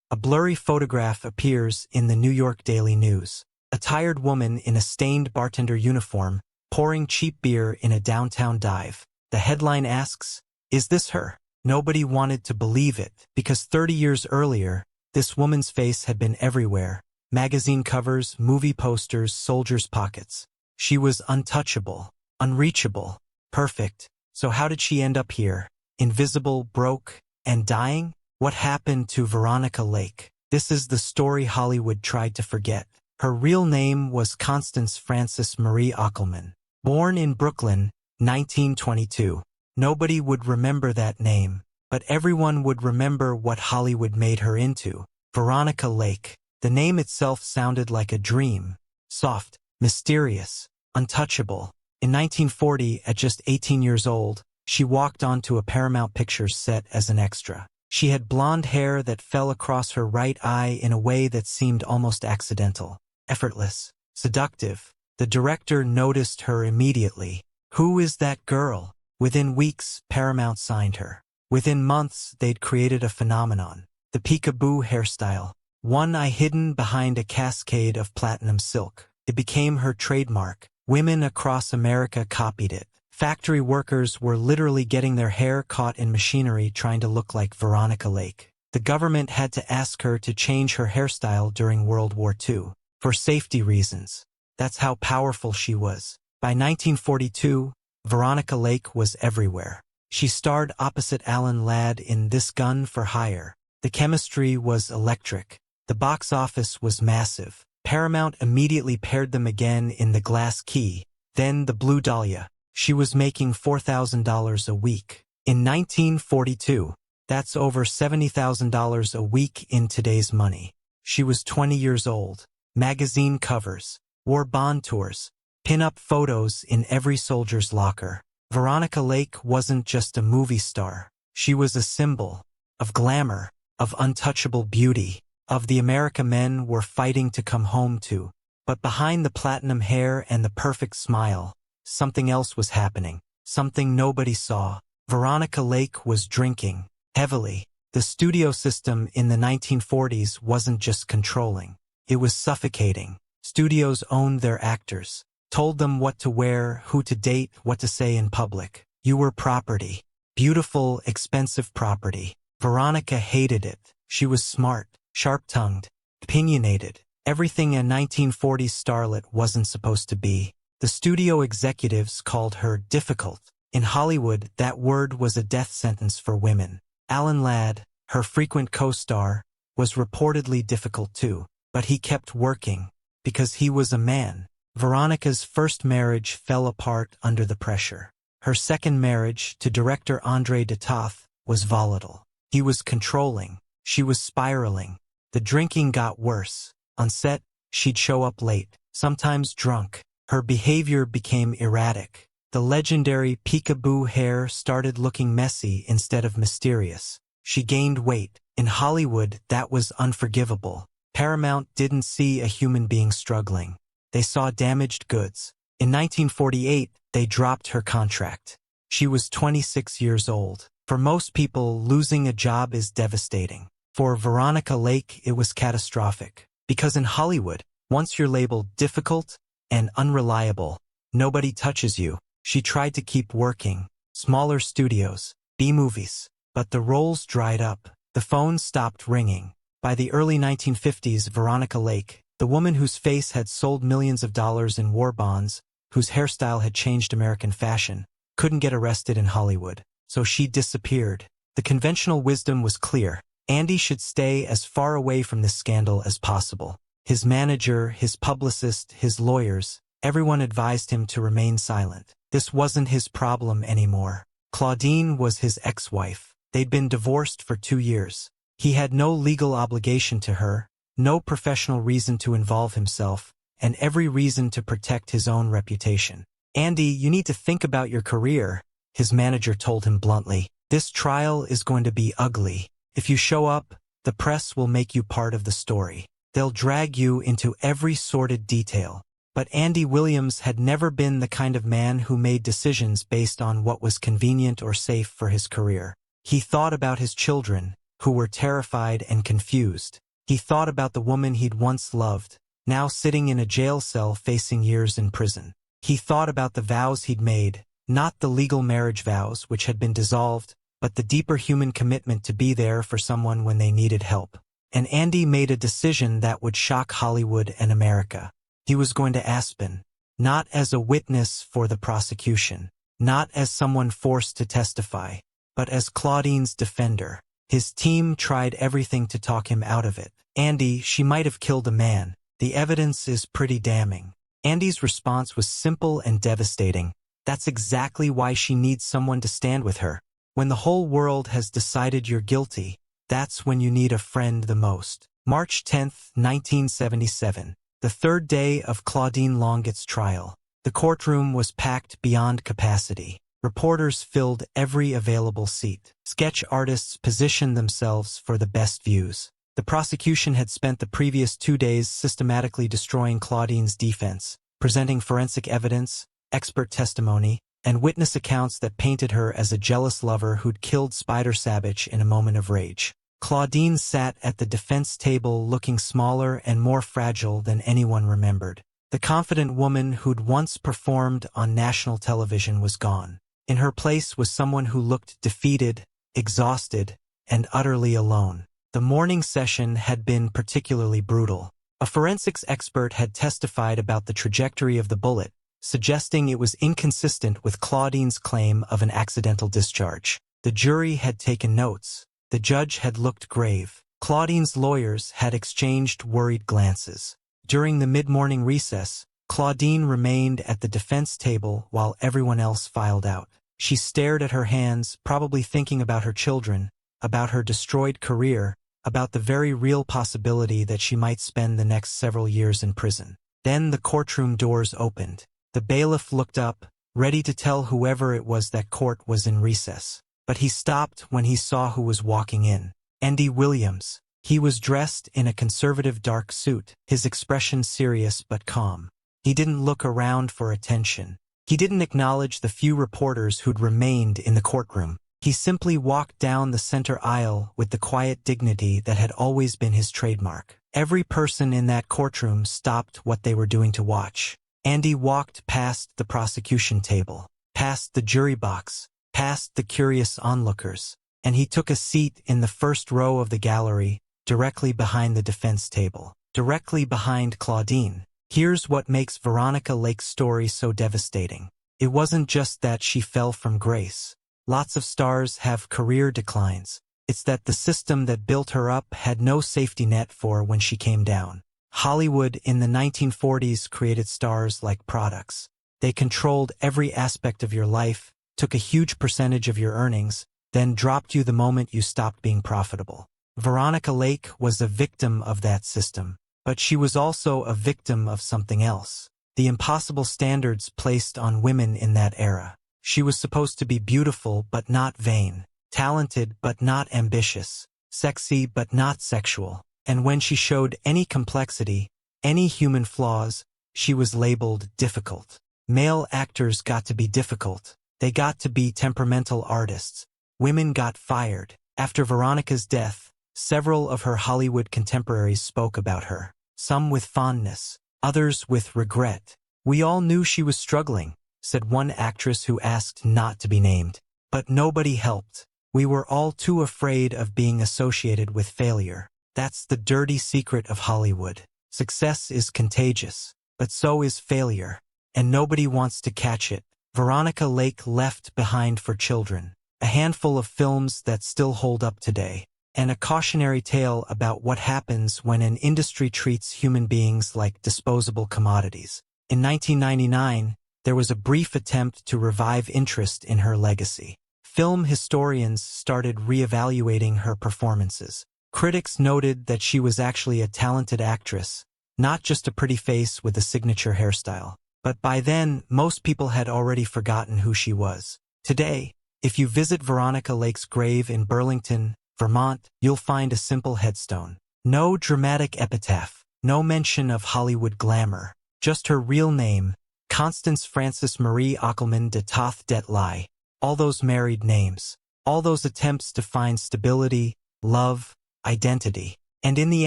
A blurry photograph appears in the New York Daily News. A tired woman in a stained bartender uniform, pouring cheap beer in a downtown dive. The headline asks, "Is this her?" Nobody wanted to believe it, because 30 years earlier, this woman's face had been everywhere. Magazine covers, movie posters, soldiers' pockets. She was untouchable, unreachable, perfect. So how did she end up here? Invisible, broke, and dying? What happened to Veronica Lake? This is the story Hollywood tried to forget. Her real name was Constance Frances Marie Ockelman. Born in Brooklyn, 1922. Nobody would remember that name, but everyone would remember what Hollywood made her into. Veronica Lake. The name itself sounded like a dream. Soft, mysterious, untouchable. In 1940, at just 18 years old, she walked onto a Paramount Pictures set as an extra. She had blonde hair that fell across her right eye in a way that seemed almost accidental. Effortless, seductive. The director noticed her immediately. Who is that girl? Within weeks, Paramount signed her. Within months, they'd created a phenomenon. The peekaboo hairstyle. One eye hidden behind a cascade of platinum silk. It became her trademark. Women across America copied it. Factory workers were literally getting their hair caught in machinery trying to look like Veronica Lake. The government had to ask her to change her hairstyle during World War II. For safety reasons. That's how powerful she was. By 1942, Veronica Lake was everywhere. She starred opposite Alan Ladd in This Gun for Hire. The chemistry was electric. The box office was massive. Paramount immediately paired them again in The Glass Key, then The Blue Dahlia. She was making $4,000 a week. In 1942, that's over $70,000 a week in today's money. She was 20 years old. Magazine covers, wore Bond tours, pin-up photos in every soldier's locker. Veronica Lake wasn't just a movie star. She was a symbol of glamour, of untouchable beauty, of the America men were fighting to come home to. But behind the platinum hair and the perfect smile, something else was happening, something nobody saw. Veronica Lake was drinking, heavily. The studio system in the 1940s wasn't just controlling. It was suffocating. Studios owned their actors, told them what to wear, who to date, what to say in public. You were property. Beautiful, expensive property. Veronica hated it. She was smart, sharp-tongued, opinionated. Everything a 1940s starlet wasn't supposed to be. The studio executives called her difficult. In Hollywood, that word was a death sentence for women. Alan Ladd, her frequent co-star, was reportedly difficult too. But he kept working, because he was a man. Veronica's first marriage fell apart under the pressure. Her second marriage, to director André de Toth, was volatile. He was controlling. She was spiraling. The drinking got worse. On set, she'd show up late, sometimes drunk. Her behavior became erratic. The legendary peekaboo hair started looking messy instead of mysterious. She gained weight. In Hollywood, that was unforgivable. Paramount didn't see a human being struggling. They saw damaged goods. In 1948, they dropped her contract. She was 26 years old. For most people, losing a job is devastating. For Veronica Lake, it was catastrophic. Because in Hollywood, once you're labeled difficult and unreliable, nobody touches you. She tried to keep working. Smaller studios, B-movies. But the roles dried up. The phone stopped ringing. By the early 1950s, Veronica Lake, the woman whose face had sold millions of dollars in war bonds, whose hairstyle had changed American fashion, couldn't get arrested in Hollywood. So she disappeared. The conventional wisdom was clear. Andy should stay as far away from this scandal as possible. His manager, his publicist, his lawyers, everyone advised him to remain silent. This wasn't his problem anymore. Claudine was his ex-wife. They'd been divorced for 2 years. He had no legal obligation to her, no professional reason to involve himself, and every reason to protect his own reputation. Andy, you need to think about your career, his manager told him bluntly. This trial is going to be ugly. If you show up, the press will make you part of the story. They'll drag you into every sordid detail. But Andy Williams had never been the kind of man who made decisions based on what was convenient or safe for his career. He thought about his children, who were terrified and confused. He thought about the woman he'd once loved, now sitting in a jail cell facing years in prison. He thought about the vows he'd made, not the legal marriage vows which had been dissolved, but the deeper human commitment to be there for someone when they needed help. And Andy made a decision that would shock Hollywood and America. He was going to Aspen, not as a witness for the prosecution, not as someone forced to testify, but as Claudine's defender. His team tried everything to talk him out of it. Andy, she might have killed a man. The evidence is pretty damning. Andy's response was simple and devastating. That's exactly why she needs someone to stand with her. When the whole world has decided you're guilty, that's when you need a friend the most. March 10, 1977, the third day of Claudine Longuet's trial. The courtroom was packed beyond capacity. Reporters filled every available seat. Sketch artists positioned themselves for the best views. The prosecution had spent the previous 2 days systematically destroying Claudine's defense, presenting forensic evidence, expert testimony, and witness accounts that painted her as a jealous lover who'd killed Spider Savage in a moment of rage. Claudine sat at the defense table looking smaller and more fragile than anyone remembered. The confident woman who'd once performed on national television was gone. In her place was someone who looked defeated, exhausted, and utterly alone. The morning session had been particularly brutal. A forensics expert had testified about the trajectory of the bullet, suggesting it was inconsistent with Claudine's claim of an accidental discharge. The jury had taken notes. The judge had looked grave. Claudine's lawyers had exchanged worried glances. During the mid-morning recess, Claudine remained at the defense table while everyone else filed out. She stared at her hands, probably thinking about her children, about her destroyed career, about the very real possibility that she might spend the next several years in prison. Then the courtroom doors opened. The bailiff looked up, ready to tell whoever it was that court was in recess. But he stopped when he saw who was walking in. Andy Williams. He was dressed in a conservative dark suit, his expression serious but calm. He didn't look around for attention. He didn't acknowledge the few reporters who'd remained in the courtroom. He simply walked down the center aisle with the quiet dignity that had always been his trademark. Every person in that courtroom stopped what they were doing to watch. Andy walked past the prosecution table, past the jury box, past the curious onlookers, and he took a seat in the first row of the gallery, directly behind the defense table, directly behind Claudine. Here's what makes Veronica Lake's story so devastating. It wasn't just that she fell from grace. Lots of stars have career declines. It's that the system that built her up had no safety net for when she came down. Hollywood in the 1940s created stars like products. They controlled every aspect of your life, took a huge percentage of your earnings, then dropped you the moment you stopped being profitable. Veronica Lake was a victim of that system, but she was also a victim of something else. The impossible standards placed on women in that era. She was supposed to be beautiful but not vain, talented but not ambitious, sexy but not sexual. And when she showed any complexity, any human flaws, she was labeled difficult. Male actors got to be difficult. They got to be temperamental artists. Women got fired. After Veronica's death, several of her Hollywood contemporaries spoke about her. Some with fondness, others with regret. "We all knew she was struggling," said one actress who asked not to be named. "But nobody helped. We were all too afraid of being associated with failure." That's the dirty secret of Hollywood. Success is contagious, but so is failure, and nobody wants to catch it. Veronica Lake left behind for children a handful of films that still hold up today, and a cautionary tale about what happens when an industry treats human beings like disposable commodities. In 1999, there was a brief attempt to revive interest in her legacy. Film historians started reevaluating her performances. Critics noted that she was actually a talented actress, not just a pretty face with a signature hairstyle. But by then, most people had already forgotten who she was. Today, if you visit Veronica Lake's grave in Burlington, Vermont, you'll find a simple headstone. No dramatic epitaph, no mention of Hollywood glamour, just her real name, Constance Frances Marie Ockelman de Toth det Lie. All those married names, all those attempts to find stability, love, identity. And in the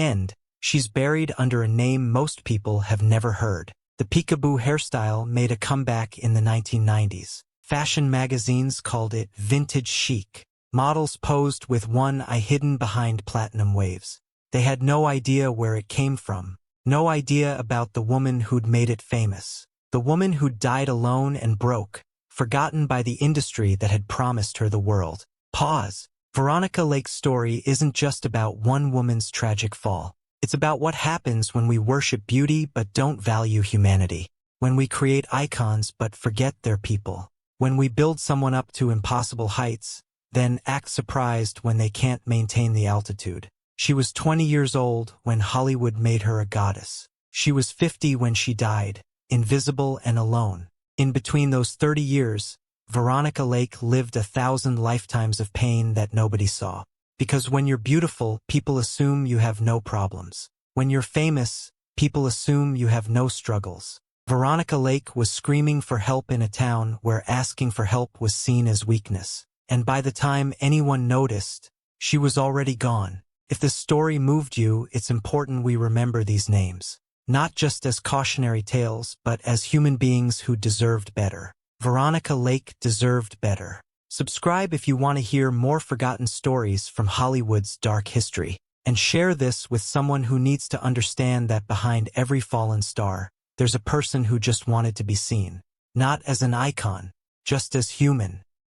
end, she's buried under a name most people have never heard. The peekaboo hairstyle made a comeback in the 1990s. Fashion magazines called it vintage chic. Models posed with one eye hidden behind platinum waves. They had no idea where it came from, no idea about the woman who'd made it famous, the woman who'd died alone and broke, forgotten by the industry that had promised her the world. Pause. Veronica Lake's story isn't just about one woman's tragic fall. It's about what happens when we worship beauty but don't value humanity, when we create icons but forget they're people, when we build someone up to impossible heights, then act surprised when they can't maintain the altitude. She was 20 years old when Hollywood made her a goddess. She was 50 when she died, invisible and alone. In between those 30 years, Veronica Lake lived 1,000 lifetimes of pain that nobody saw. Because when you're beautiful, people assume you have no problems. When you're famous, people assume you have no struggles. Veronica Lake was screaming for help in a town where asking for help was seen as weakness. And by the time anyone noticed, she was already gone. If this story moved you, it's important we remember these names. Not just as cautionary tales, but as human beings who deserved better. Veronica Lake deserved better. Subscribe if you want to hear more forgotten stories from Hollywood's dark history. And share this with someone who needs to understand that behind every fallen star, there's a person who just wanted to be seen. Not as an icon, just as human.